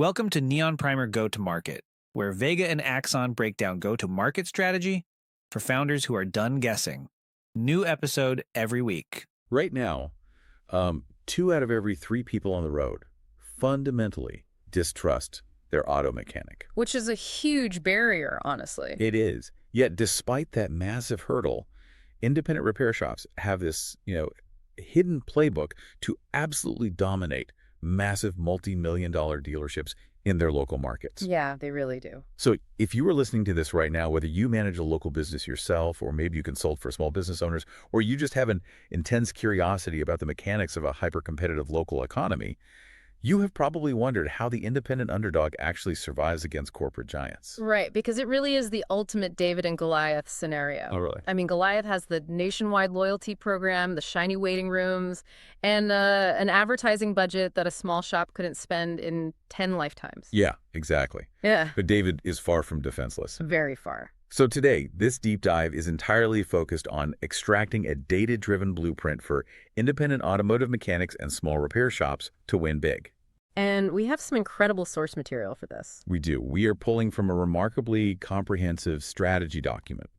Welcome to Neon Primer Go-to-Market, where Vega and Axon break down go-to-market strategy for founders who are done guessing. New episode every week. Right now, 2 out of every 3 people on the road fundamentally distrust their auto mechanic. Which is a huge barrier, honestly. It is. Yet, despite that massive hurdle, independent repair shops have this, hidden playbook to absolutely dominate massive multi-million-dollar dealerships in their local markets. Yeah, they really do. So if you were listening to this right now, whether you manage a local business yourself, or maybe you consult for small business owners, or you just have an intense curiosity about the mechanics of a hyper-competitive local economy, you have probably wondered how the independent underdog actually survives against corporate giants. Right, because it really is the ultimate David and Goliath scenario. Oh, really? I mean, Goliath has the nationwide loyalty program, the shiny waiting rooms, and an advertising budget that a small shop couldn't spend in 10 lifetimes. Yeah, exactly. Yeah. But David is far from defenseless. Very far. So today, this deep dive is entirely focused on extracting a data-driven blueprint for independent automotive mechanics and small repair shops to win big. And we have some incredible source material for this. We do. We are pulling from a remarkably comprehensive strategy document.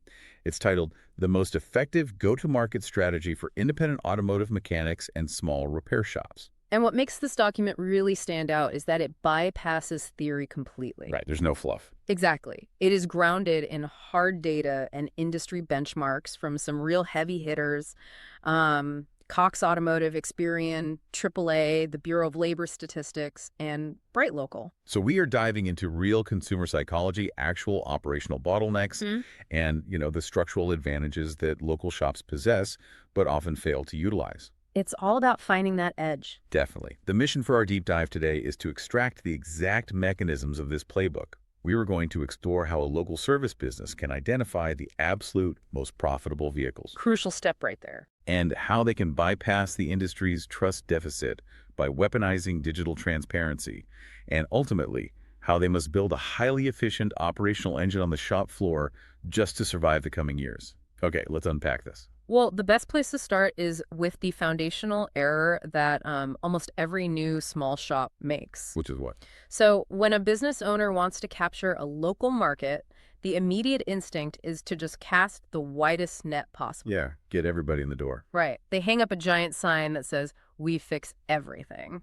It's titled The Most Effective Go-to-Market Strategy for Independent Automotive Mechanics and Small Repair Shops. And what makes this document really stand out is that it bypasses theory completely. Right, there's no fluff. Exactly. It is grounded in hard data and industry benchmarks from some real heavy hitters. Cox Automotive, Experian, AAA, the Bureau of Labor Statistics, and Bright Local. So we are diving into real consumer psychology, actual operational bottlenecks, and, the structural advantages that local shops possess, but often fail to utilize. It's all about finding that edge. Definitely. The mission for our deep dive today is to extract the exact mechanisms of this playbook. We are going to explore how a local service business can identify the absolute most profitable vehicles. Crucial step right there. And how they can bypass the industry's trust deficit by weaponizing digital transparency. And ultimately, how they must build a highly efficient operational engine on the shop floor just to survive the coming years. Okay, let's unpack this. Well, the best place to start is with the foundational error that almost every new small shop makes. Which is what? So when a business owner wants to capture a local market, the immediate instinct is to just cast the widest net possible. Yeah, get everybody in the door. Right. They hang up a giant sign that says, "We fix everything."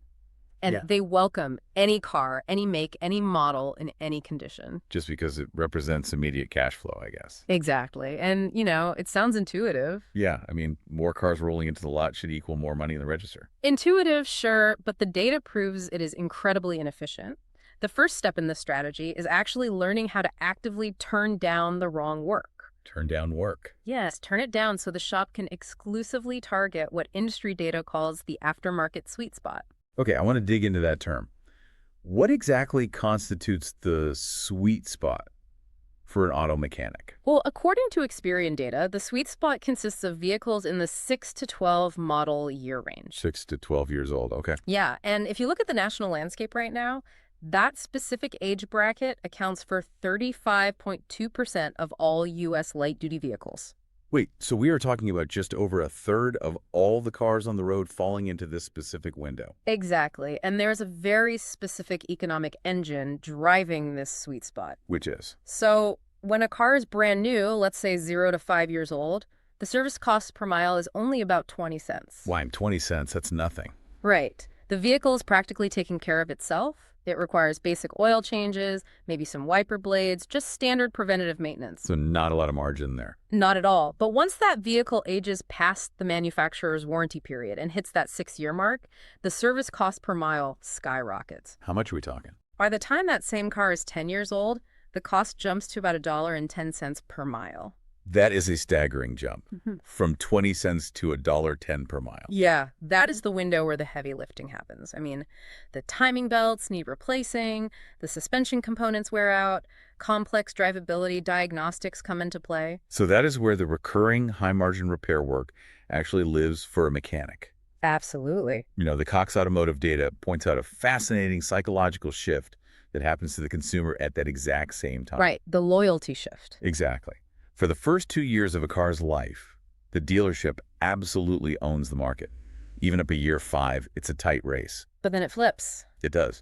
And Yeah. they welcome any car, any make, any model, in any condition. Just because it represents immediate cash flow, I guess. Exactly. And, it sounds intuitive. Yeah, more cars rolling into the lot should equal more money in the register. Intuitive, sure, but the data proves it is incredibly inefficient. The first step in this strategy is actually learning how to actively turn down the wrong work. Turn down work. Yes, turn it down so the shop can exclusively target what industry data calls the aftermarket sweet spot. Okay, I want to dig into that term. What exactly constitutes the sweet spot for an auto mechanic? Well, according to Experian data, the sweet spot consists of vehicles in the 6 to 12 model year range. 6 to 12 years old, okay. Yeah, and if you look at the national landscape right now, that specific age bracket accounts for 35.2% of all U.S. light-duty vehicles. Wait, so we are talking about just over a third of all the cars on the road falling into this specific window. Exactly, and there's a very specific economic engine driving this sweet spot. Which is? So when a car is brand new, let's say 0 to 5 years old, the service cost per mile is only about 20 cents. Why, 20 cents, that's nothing. Right. The vehicle is practically taking care of itself. It requires basic oil changes, maybe some wiper blades, just standard preventative maintenance. So not a lot of margin there. Not at all. But once that vehicle ages past the manufacturer's warranty period and hits that 6-year mark, the service cost per mile skyrockets. How much are we talking? By the time that same car is 10 years old, the cost jumps to about $1.10 per mile. That is a staggering jump, from 20 cents to $1.10 per mile. Yeah, that is the window where the heavy lifting happens. The timing belts need replacing, the suspension components wear out, complex drivability diagnostics come into play. So that is where the recurring high-margin repair work actually lives for a mechanic. Absolutely. The Cox Automotive data points out a fascinating psychological shift that happens to the consumer at that exact same time. Right, the loyalty shift. Exactly. For the first 2 years of a car's life, the dealership absolutely owns the market. Even up to year 5, it's a tight race. But then it flips. It does.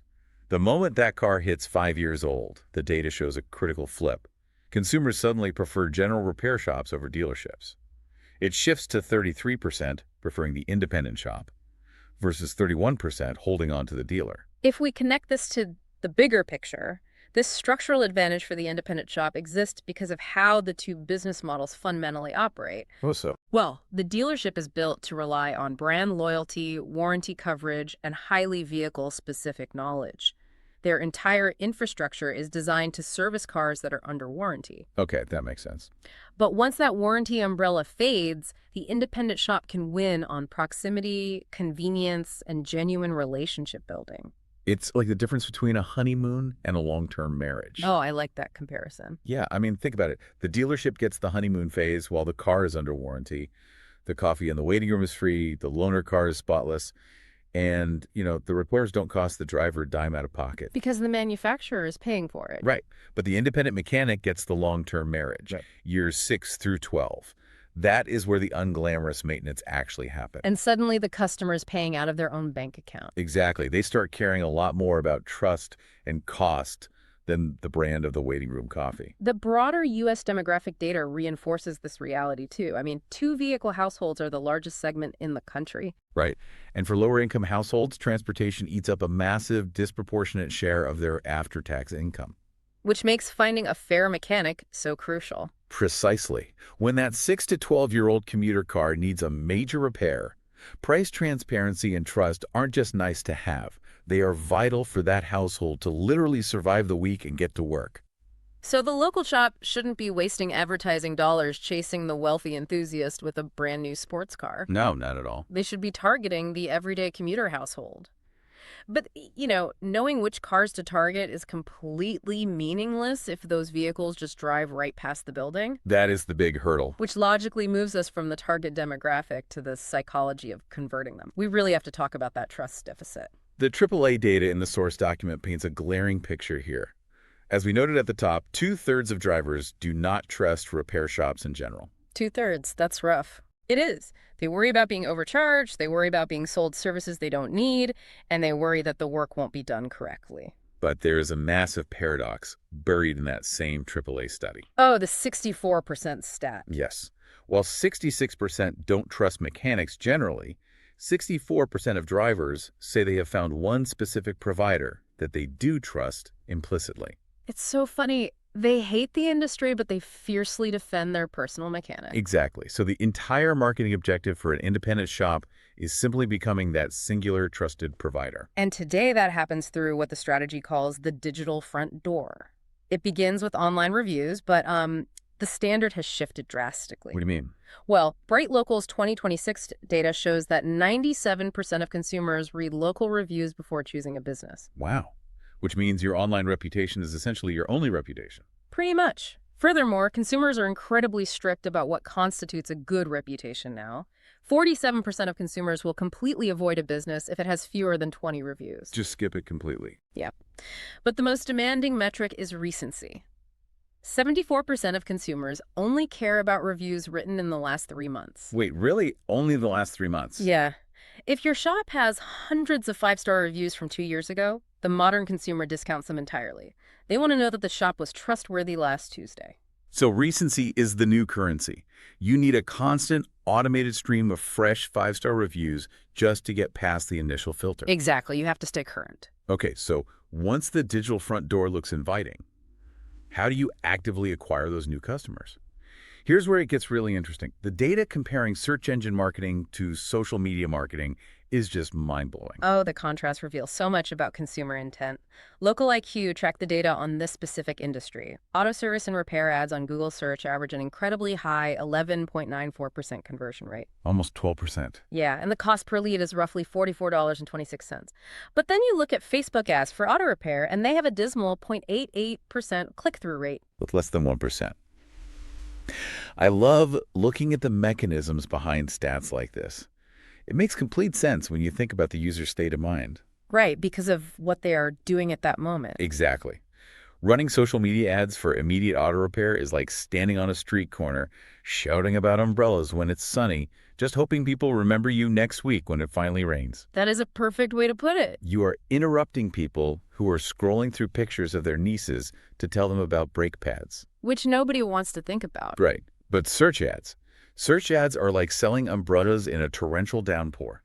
The moment that car hits 5 years old, the data shows a critical flip. Consumers suddenly prefer general repair shops over dealerships. It shifts to 33% preferring the independent shop versus 31% holding on to the dealer. If we connect this to the bigger picture, this structural advantage for the independent shop exists because of how the two business models fundamentally operate. Oh, so? Well, the dealership is built to rely on brand loyalty, warranty coverage, and highly vehicle-specific knowledge. Their entire infrastructure is designed to service cars that are under warranty. Okay, that makes sense. But once that warranty umbrella fades, the independent shop can win on proximity, convenience, and genuine relationship building. It's like the difference between a honeymoon and a long-term marriage. Oh, I like that comparison. Yeah, I mean, think about it. The dealership gets the honeymoon phase while the car is under warranty. The coffee in the waiting room is free. The loaner car is spotless. And, the repairs don't cost the driver a dime out of pocket. Because the manufacturer is paying for it. Right. But the independent mechanic gets the long-term marriage, Right. years 6 through 12. That is where the unglamorous maintenance actually happens. And suddenly the customer is paying out of their own bank account. Exactly. They start caring a lot more about trust and cost than the brand of the waiting room coffee. The broader U.S. demographic data reinforces this reality, too. I mean, two-vehicle households are the largest segment in the country. Right. And for lower-income households, transportation eats up a massive, disproportionate share of their after-tax income. Which makes finding a fair mechanic so crucial. Precisely. When that 6 to 12-year-old commuter car needs a major repair, price transparency and trust aren't just nice to have. They are vital for that household to literally survive the week and get to work. So the local shop shouldn't be wasting advertising dollars chasing the wealthy enthusiast with a brand new sports car. No, not at all. They should be targeting the everyday commuter household. But, knowing which cars to target is completely meaningless if those vehicles just drive right past the building. That is the big hurdle. Which logically moves us from the target demographic to the psychology of converting them. We really have to talk about that trust deficit. The AAA data in the source document paints a glaring picture here. As we noted at the top, 2/3 of drivers do not trust repair shops in general. 2/3, that's rough. It is. They worry about being overcharged, they worry about being sold services they don't need, and they worry that the work won't be done correctly. But there is a massive paradox buried in that same AAA study. Oh, the 64% stat. Yes. While 66% don't trust mechanics generally, 64% of drivers say they have found one specific provider that they do trust implicitly. It's so funny. They hate the industry, but they fiercely defend their personal mechanic. Exactly. So the entire marketing objective for an independent shop is simply becoming that singular trusted provider. And today that happens through what the strategy calls the digital front door. It begins with online reviews, but the standard has shifted drastically. What do you mean? Well, Bright Local's 2026 data shows that 97% of consumers read local reviews before choosing a business. Wow. Which means your online reputation is essentially your only reputation. Pretty much. Furthermore, consumers are incredibly strict about what constitutes a good reputation now. 47% of consumers will completely avoid a business if it has fewer than 20 reviews. Just skip it completely. Yeah. But the most demanding metric is recency. 74% of consumers only care about reviews written in the last 3 months. Wait, really? Only the last 3 months? Yeah. If your shop has hundreds of 5-star reviews from 2 years ago, the modern consumer discounts them entirely. They want to know that the shop was trustworthy last Tuesday. So recency is the new currency. You need a constant, automated stream of fresh 5-star reviews just to get past the initial filter. Exactly. You have to stay current. Okay, so once the digital front door looks inviting, how do you actively acquire those new customers? Here's where it gets really interesting. The data comparing search engine marketing to social media marketing is just mind-blowing. Oh, the contrast reveals so much about consumer intent. Local IQ tracked the data on this specific industry. Auto service and repair ads on Google search average an incredibly high 11.94% conversion rate. Almost 12%. Yeah, and the cost per lead is roughly $44.26. But then you look at Facebook ads for auto repair, and they have a dismal 0.88% click-through rate. With less than 1%. I love looking at the mechanisms behind stats like this. It makes complete sense when you think about the user's state of mind. Right, because of what they are doing at that moment. Exactly. Running social media ads for immediate auto repair is like standing on a street corner, shouting about umbrellas when it's sunny, just hoping people remember you next week when it finally rains. That is a perfect way to put it. You are interrupting people who are scrolling through pictures of their nieces to tell them about brake pads. Which nobody wants to think about. Right. But search ads. Search ads are like selling umbrellas in a torrential downpour.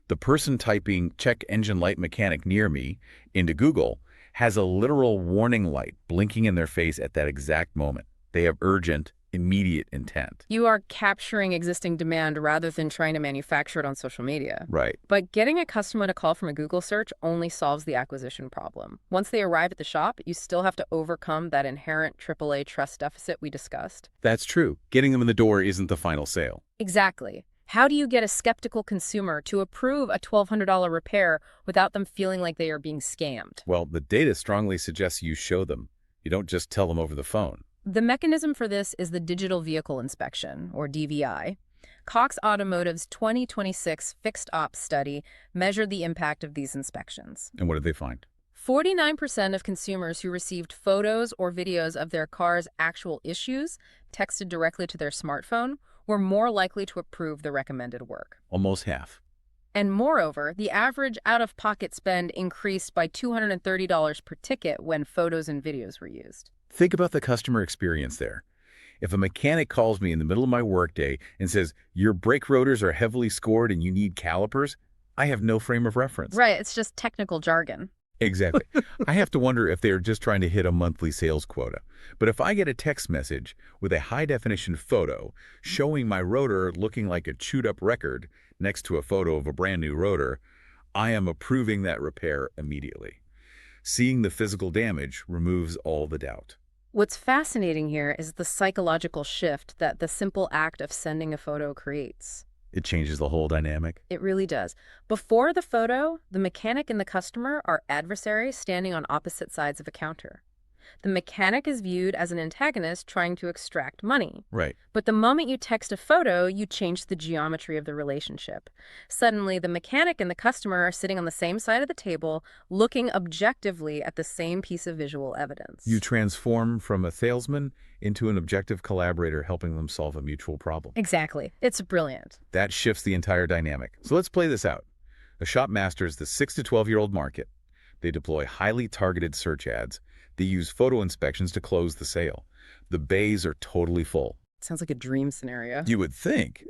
The person typing "check engine light mechanic near me" into Google has a literal warning light blinking in their face at that exact moment. They have urgent, immediate intent. You are capturing existing demand rather than trying to manufacture it on social media. Right. But getting a customer to call from a Google search only solves the acquisition problem. Once they arrive at the shop, you still have to overcome that inherent AAA trust deficit we discussed. That's true. Getting them in the door isn't the final sale. Exactly. How do you get a skeptical consumer to approve a $1,200 repair without them feeling like they are being scammed? Well, the data strongly suggests you show them. You don't just tell them over the phone. The mechanism for this is the Digital Vehicle Inspection, or DVI. Cox Automotive's 2026 Fixed Ops study measured the impact of these inspections. And what did they find? 49% of consumers who received photos or videos of their car's actual issues texted directly to their smartphone were more likely to approve the recommended work. Almost half. And moreover, the average out-of-pocket spend increased by $230 per ticket when photos and videos were used. Think about the customer experience there. If a mechanic calls me in the middle of my workday and says, "Your brake rotors are heavily scored and you need calipers," I have no frame of reference. Right, it's just technical jargon. Exactly. I have to wonder if they are just trying to hit a monthly sales quota. But if I get a text message with a high-definition photo showing my rotor looking like a chewed-up record next to a photo of a brand-new rotor, I am approving that repair immediately. Seeing the physical damage removes all the doubt. What's fascinating here is the psychological shift that the simple act of sending a photo creates. It changes the whole dynamic. It really does. Before the photo, the mechanic and the customer are adversaries standing on opposite sides of a counter. The mechanic is viewed as an antagonist trying to extract money. Right. But the moment you text a photo, you change the geometry of the relationship. Suddenly, the mechanic and the customer are sitting on the same side of the table, looking objectively at the same piece of visual evidence. You transform from a salesman into an objective collaborator helping them solve a mutual problem. Exactly. It's brilliant. That shifts the entire dynamic. So let's play this out. A shop masters the 6 to 12-year-old market. They deploy highly targeted search ads. They use photo inspections to close the sale. The bays are totally full. Sounds like a dream scenario. You would think.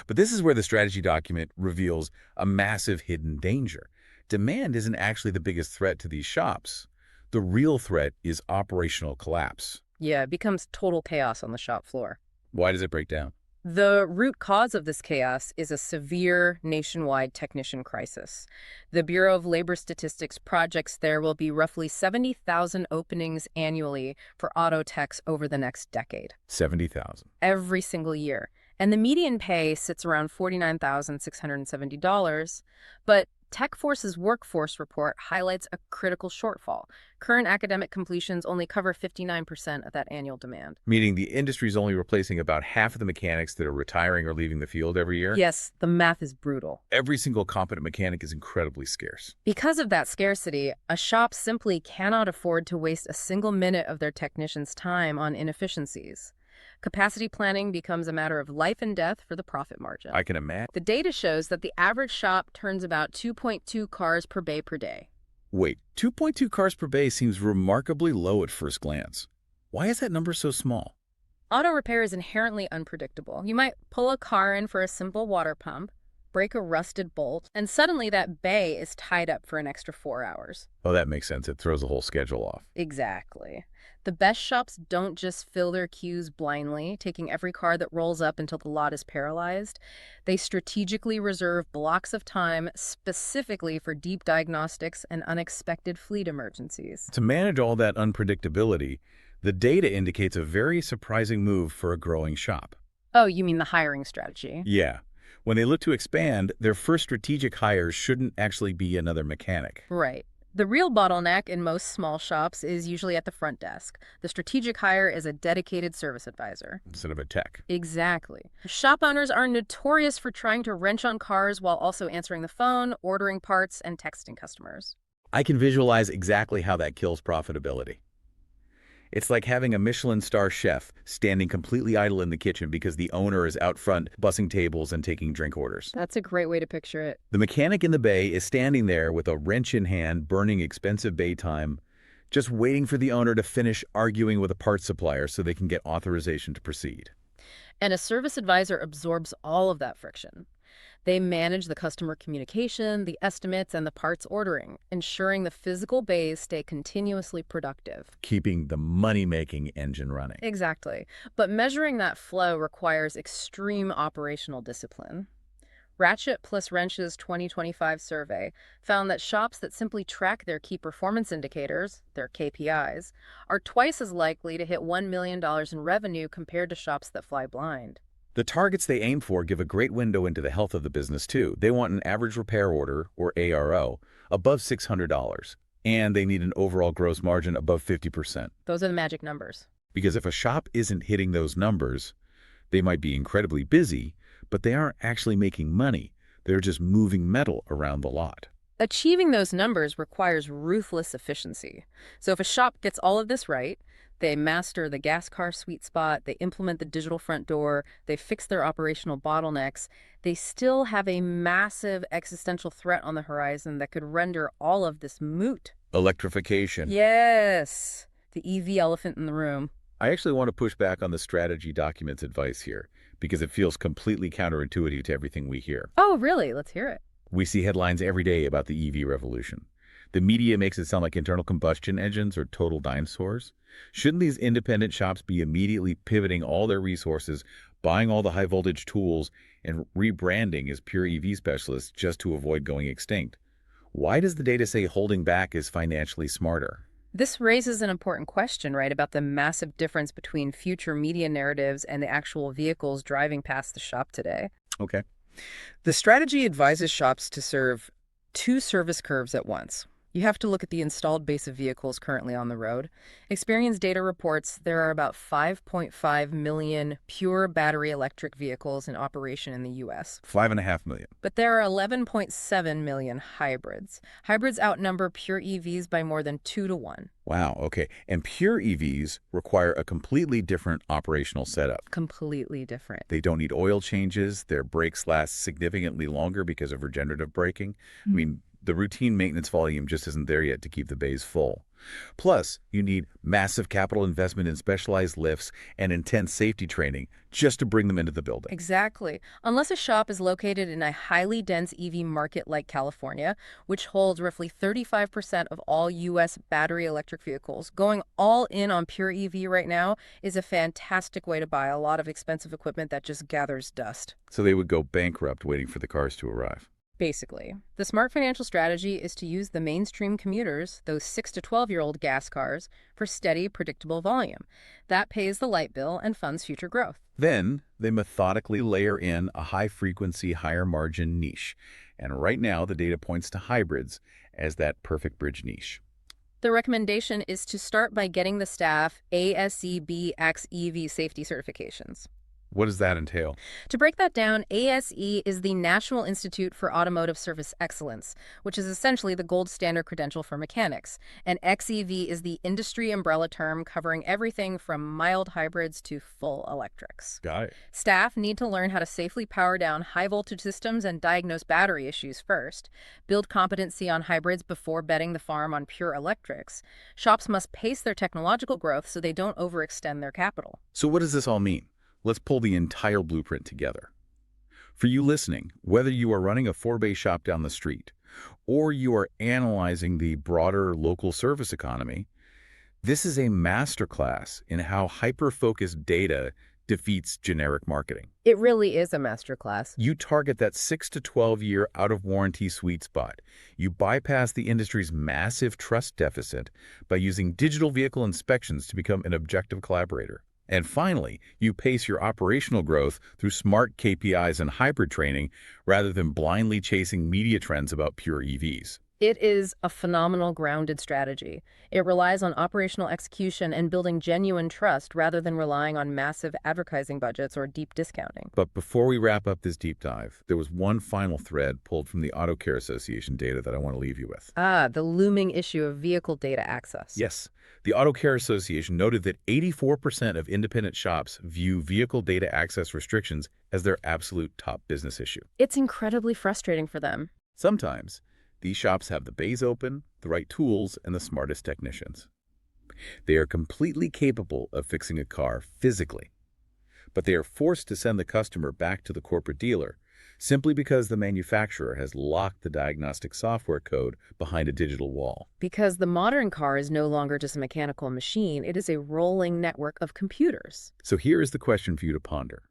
But this is where the strategy document reveals a massive hidden danger. Demand isn't actually the biggest threat to these shops. The real threat is operational collapse. Yeah, it becomes total chaos on the shop floor. Why does it break down? The root cause of this chaos is a severe nationwide technician crisis. The Bureau of Labor Statistics projects there will be roughly 70,000 openings annually for auto techs over the next decade. 70,000. Every single year. And the median pay sits around $49,670. But TechForce's workforce report highlights a critical shortfall. Current academic completions only cover 59% of that annual demand. Meaning the industry is only replacing about half of the mechanics that are retiring or leaving the field every year? Yes, the math is brutal. Every single competent mechanic is incredibly scarce. Because of that scarcity, a shop simply cannot afford to waste a single minute of their technicians' time on inefficiencies. Capacity planning becomes a matter of life and death for the profit margin. I can imagine. The data shows that the average shop turns about 2.2 cars per bay per day. Wait, 2.2 cars per bay seems remarkably low at first glance. Why is that number so small? Auto repair is inherently unpredictable. You might pull a car in for a simple water pump, break a rusted bolt, and suddenly that bay is tied up for an extra 4 hours. Oh, that makes sense. It throws the whole schedule off. Exactly. The best shops don't just fill their queues blindly, taking every car that rolls up until the lot is paralyzed. They strategically reserve blocks of time specifically for deep diagnostics and unexpected fleet emergencies. To manage all that unpredictability, the data indicates a very surprising move for a growing shop. Oh, you mean the hiring strategy? Yeah. When they look to expand, their first strategic hire shouldn't actually be another mechanic. Right. The real bottleneck in most small shops is usually at the front desk. The strategic hire is a dedicated service advisor. Instead of a tech. Exactly. Shop owners are notorious for trying to wrench on cars while also answering the phone, ordering parts, and texting customers. I can visualize exactly how that kills profitability. It's like having a Michelin star chef standing completely idle in the kitchen because the owner is out front bussing tables and taking drink orders. That's a great way to picture it. The mechanic in the bay is standing there with a wrench in hand, burning expensive bay time, just waiting for the owner to finish arguing with a parts supplier so they can get authorization to proceed. And a service advisor absorbs all of that friction. They manage the customer communication, the estimates, and the parts ordering, ensuring the physical bays stay continuously productive. Keeping the money-making engine running. Exactly. But measuring that flow requires extreme operational discipline. Ratchet plus Wrench's 2025 survey found that shops that simply track their key performance indicators, their KPIs, are twice as likely to hit $1 million in revenue compared to shops that fly blind. The targets they aim for give a great window into the health of the business, too. They want an average repair order, or ARO, above $600, and they need an overall gross margin above 50%. Those are the magic numbers. Because if a shop isn't hitting those numbers, they might be incredibly busy, but they aren't actually making money. They're just moving metal around the lot. Achieving those numbers requires ruthless efficiency. So if a shop gets all of this right, they master the gas car sweet spot, they implement the digital front door, they fix their operational bottlenecks, they still have a massive existential threat on the horizon that could render all of this moot. Electrification. Yes, the EV elephant in the room. I actually want to push back on the strategy document's advice here, because it feels completely counterintuitive to everything we hear. Oh, really? Let's hear it. We see headlines every day about the EV revolution. The media makes it sound like internal combustion engines are total dinosaurs. Shouldn't these independent shops be immediately pivoting all their resources, buying all the high-voltage tools, and rebranding as pure EV specialists just to avoid going extinct? Why does the data say holding back is financially smarter? This raises an important question, right, about the massive difference between future media narratives and the actual vehicles driving past the shop today. Okay. The strategy advises shops to serve two service curves at once. You have to look at the installed base of vehicles currently on the road. Experience data reports there are about 5.5 million pure battery electric vehicles in operation in the U.S. 5.5 million. But there are 11.7 million hybrids. Hybrids outnumber pure EVs by more than 2 to 1. Wow, okay. And pure EVs require a completely different operational setup. Completely different. They don't need oil changes. Their brakes last significantly longer because of regenerative braking. I mean, the routine maintenance volume just isn't there yet to keep the bays full. Plus, you need massive capital investment in specialized lifts and intense safety training just to bring them into the building. Exactly. Unless a shop is located in a highly dense EV market like California, which holds roughly 35% of all U.S. battery electric vehicles, going all in on pure EV right now is a fantastic way to buy a lot of expensive equipment that just gathers dust. So they would go bankrupt waiting for the cars to arrive. Basically, the smart financial strategy is to use the mainstream commuters, those 6 to 12-year-old gas cars, for steady, predictable volume. That pays the light bill and funds future growth. Then they methodically layer in a high-frequency, higher-margin niche. And right now, the data points to hybrids as that perfect bridge niche. The recommendation is to start by getting the staff ASE/B XEV safety certifications. What does that entail? To break that down, ASE is the National Institute for Automotive Service Excellence, which is essentially the gold standard credential for mechanics. And XEV is the industry umbrella term covering everything from mild hybrids to full electrics. Got it. Staff need to learn how to safely power down high-voltage systems and diagnose battery issues first, build competency on hybrids before betting the farm on pure electrics. Shops must pace their technological growth so they don't overextend their capital. So what does this all mean? Let's pull the entire blueprint together. For you listening, whether you are running a 4-bay shop down the street or you are analyzing the broader local service economy, this is a masterclass in how hyper-focused data defeats generic marketing. It really is a masterclass. You target that 6 to 12-year out-of-warranty sweet spot. You bypass the industry's massive trust deficit by using digital vehicle inspections to become an objective collaborator. And finally, you pace your operational growth through smart KPIs and hybrid training rather than blindly chasing media trends about pure EVs. It is a phenomenal grounded strategy. It relies on operational execution and building genuine trust rather than relying on massive advertising budgets or deep discounting. But before we wrap up this deep dive, there was one final thread pulled from the Auto Care Association data that I want to leave you with. The looming issue of vehicle data access. Yes, the Auto Care Association noted that 84% of independent shops view vehicle data access restrictions as their absolute top business issue. It's incredibly frustrating for them. Sometimes, these shops have the bays open, the right tools, and the smartest technicians. They are completely capable of fixing a car physically, but they are forced to send the customer back to the corporate dealer simply because the manufacturer has locked the diagnostic software code behind a digital wall. Because the modern car is no longer just a mechanical machine, it is a rolling network of computers. So here is the question for you to ponder.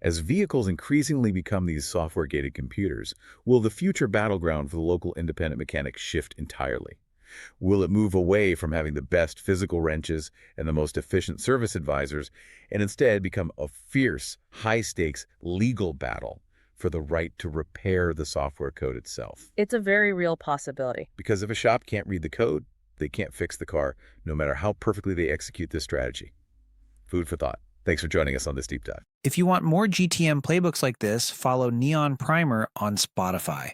As vehicles increasingly become these software-gated computers, will the future battleground for the local independent mechanic shift entirely? Will it move away from having the best physical wrenches and the most efficient service advisors and instead become a fierce, high-stakes legal battle for the right to repair the software code itself? It's a very real possibility. Because if a shop can't read the code, they can't fix the car, no matter how perfectly they execute this strategy. Food for thought. Thanks for joining us on this deep dive. If you want more GTM playbooks like this, follow Neon Primer on Spotify.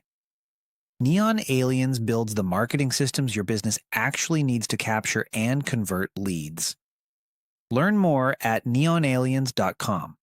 Neon Aliens builds the marketing systems your business actually needs to capture and convert leads. Learn more at neonaliens.com.